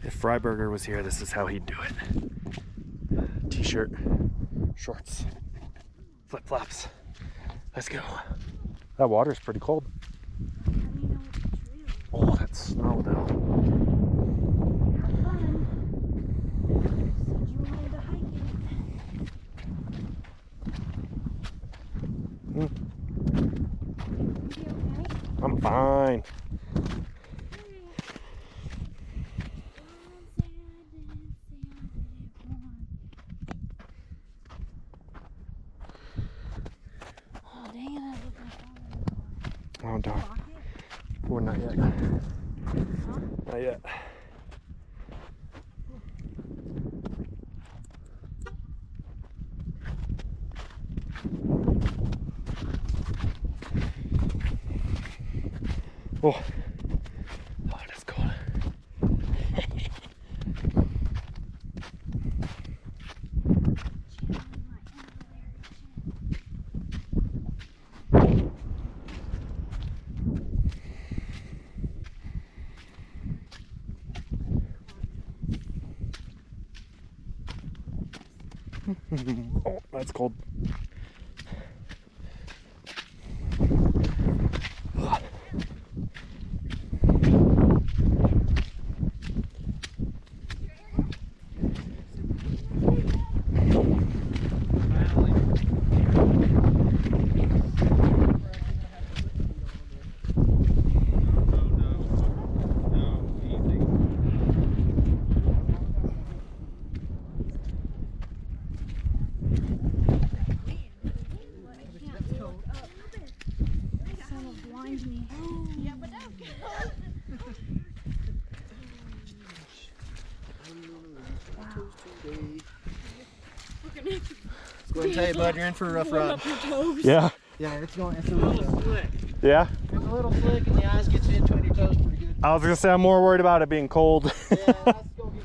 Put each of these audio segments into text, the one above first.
If Freiberger was here, this is how he'd do it. T-shirt, shorts, flip-flops. Let's go. That water's pretty cold. Oh, that's snow though. I'm fine. Oh, darn. We're not yet. Not yet. Oh, that's cold. Oh, that's cold. can tell you, bud, you're in for a rough ride. Yeah. Yeah, it's a little slick. Yeah? It's a little slick and the ice gets in between your toes pretty good. I was gonna say I'm more worried about it being cold. Yeah, let's go get you.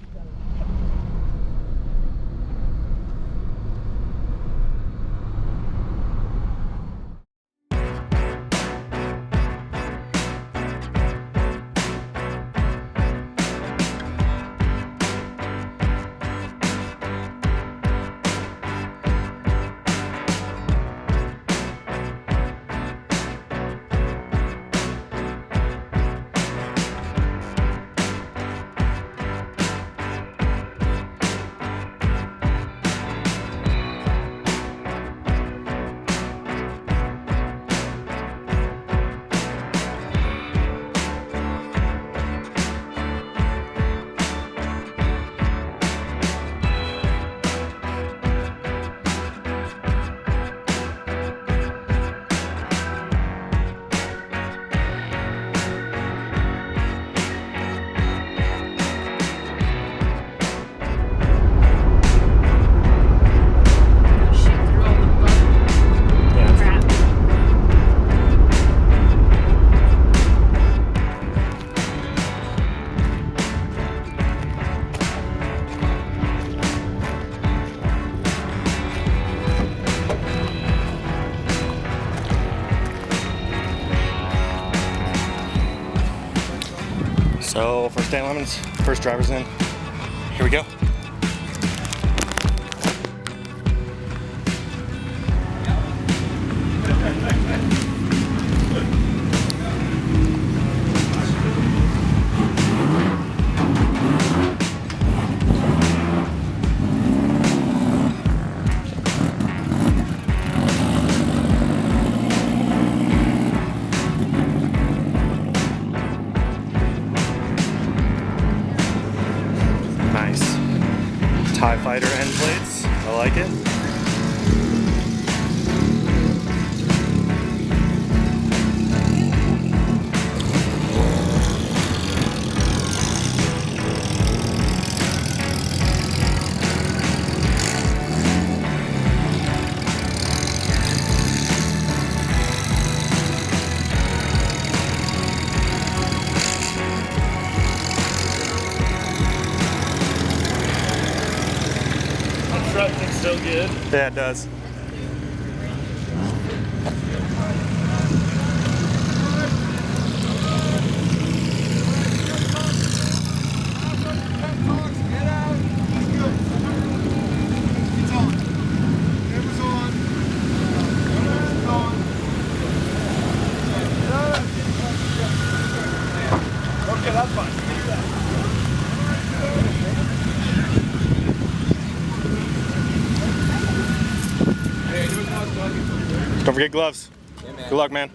So first day at LeMons, first driver's in. Here we go. TIE Fighter end plates. I like it. Looks so good. Yeah, it does. Okay, that's fine. Don't forget gloves. Yeah, good luck, man.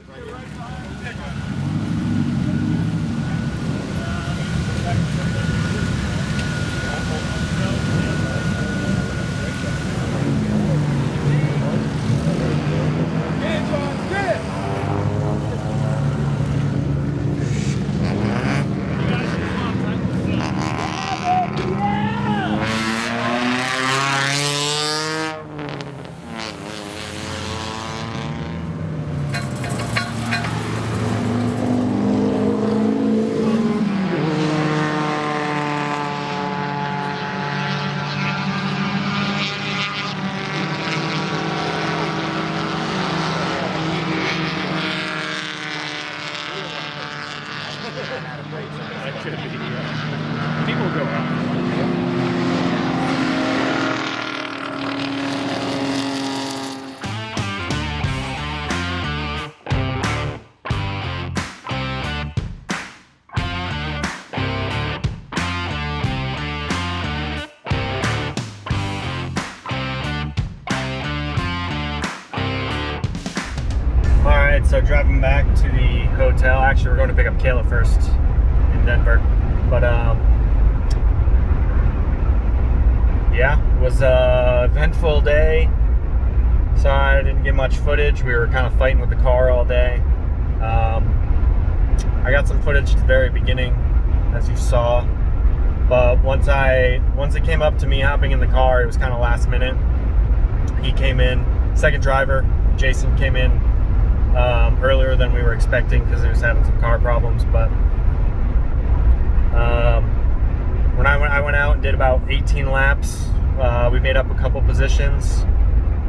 That could be. People go out. Alright, so driving back to the hotel. Actually, we're going to pick up Kayla first in Denver. But, yeah, it was an eventful day. So I didn't get much footage. We were kind of fighting with the car all day. I got some footage at the very beginning, as you saw. But once it came up to me hopping in the car, it was kind of last minute. he came in, second driver, Jason, came in earlier than we were expecting because he was having some car problems. But when I went out and did about 18 laps, we made up a couple positions,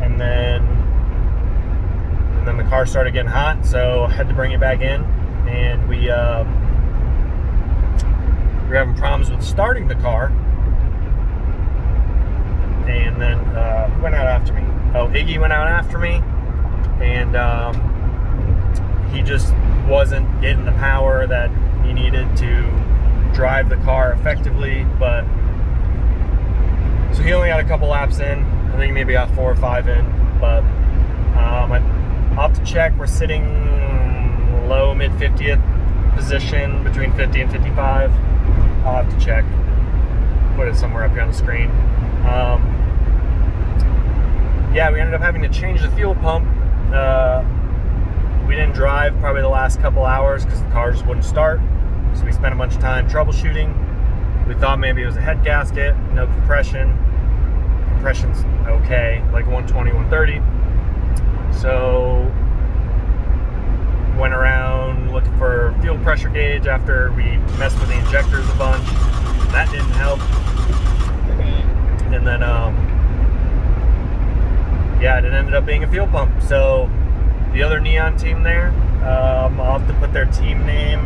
and then the car started getting hot, so I had to bring it back in, and we were having problems with starting the car, and then who went out after me? Oh, Iggy went out after me, and he just wasn't getting the power that he needed to drive the car effectively. But so he only got a couple laps in. I think maybe got 4 or 5 in, but I'll have to check. We're sitting low mid 50th position, between 50 and 55. I'll have to check, put it somewhere up here on the screen. Yeah, we ended up having to change the fuel pump. We didn't drive probably the last couple hours because the car just wouldn't start, so we spent a bunch of time troubleshooting. We thought maybe it was a head gasket, no compression. Compression's okay, like 120, 130. So went around looking for fuel pressure gauge after we messed with the injectors a bunch. That didn't help. And then yeah, it ended up being a fuel pump. So the other Neon team there, I'll have to put their team name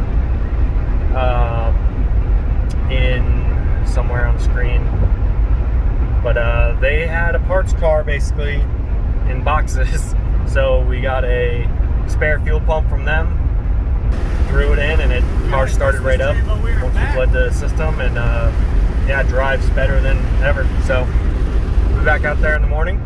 in somewhere on the screen. But they had a parts car basically in boxes. So we got a spare fuel pump from them, threw it in, and the car started right up once we plugged the system, and yeah, it drives better than ever. So we'll be back out there in the morning.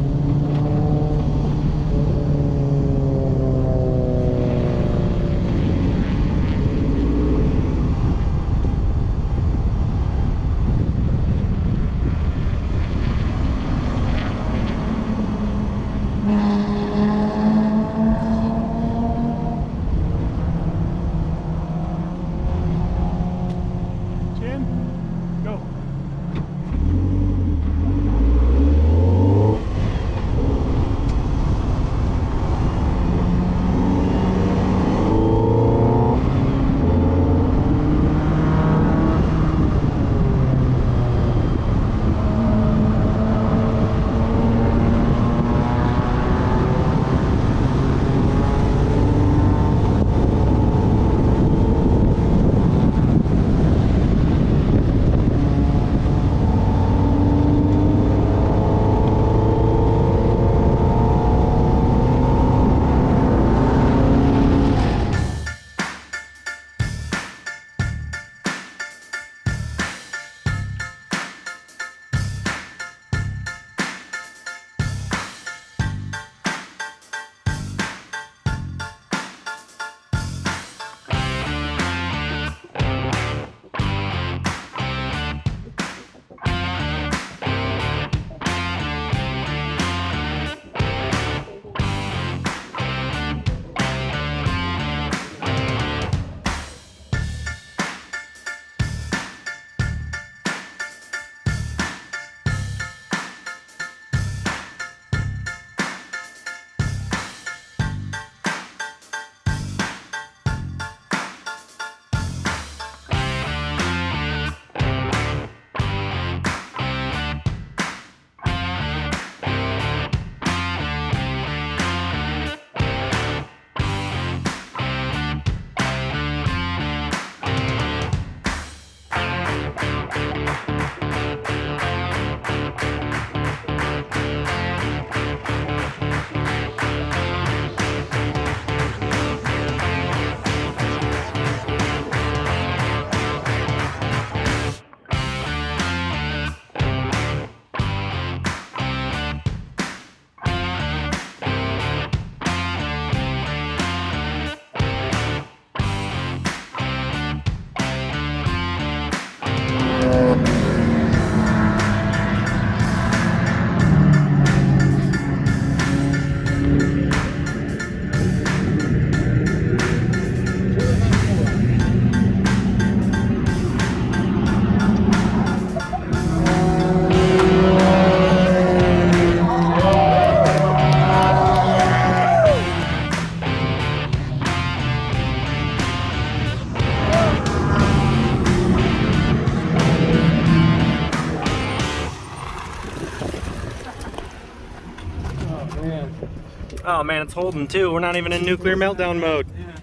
Oh man, it's holding too. We're not even in nuclear meltdown mode. Yeah.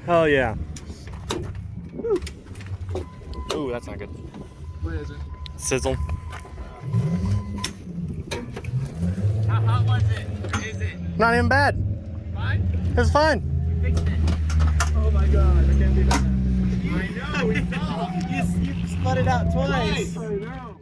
Hell yeah. Ooh, that's not good. What is it? Sizzle. How hot was it? Or is it? Not even bad. Fine? It was fine. You fixed it. Oh my god, I can't believe that happened. I know, we saw. You split it out twice. I know.